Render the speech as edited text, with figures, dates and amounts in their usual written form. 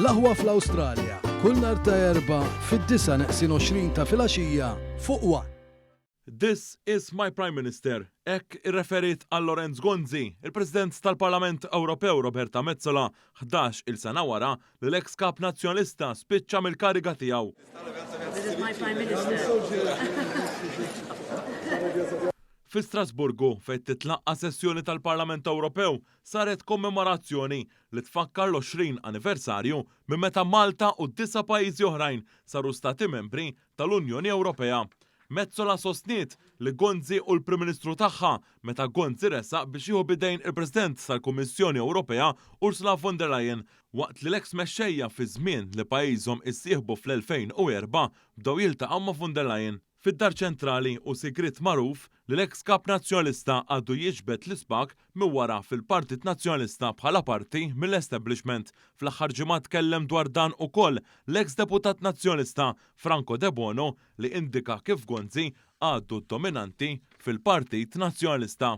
L-aħwa fl-Awstralja, kull nhar ta' Erba' fid-9:20 ta' filgħaxija fuq One. This is my Prime Minister. Ek irreferit għal Lorenz Gonzi, il-President tal-Parlament Ewropew Roberta Metsola, 11 il-sena wara li l-ex kap nazzjonalista spiċċa mill-kariga tiegħu. This is my Prime Minister. Fi Strasburgu fejn titlaqqa sessjoni tal-Parlament Ewropew saret kommemorazzjoni li tfakkar l-20 anniversarju minn meta Malta u 9 pajjiżi oħrajn saru stati membri tal-Unjoni Ewropea. Metsola sostniet li Gonzi u l-Prim Ministru tagħha meta Gonzi ressaq biex jieħu bidejn il-President tal-Kummissjoni Ewropea Ursula von der Leyen waqt li l-eks mexxejja fi żmien li pajjiżhom issieħbu fl-2004 bdew jiltaqgħu ma' von der Leyen. Fid-dar ċentrali u sigrit magħruf li l-eks kap nazzjonalista għaddu jiġbed l-isbak minn wara fil-Partit Nazzjonalista bħala parti mill-establishment. Fl-aħħar ġimgħa tkellem dwar dan ukoll l-eks deputat nazzjonalista Franco De Bono li indika kif Gonzi għaddu dominanti fil-Partit Nazzjonalista.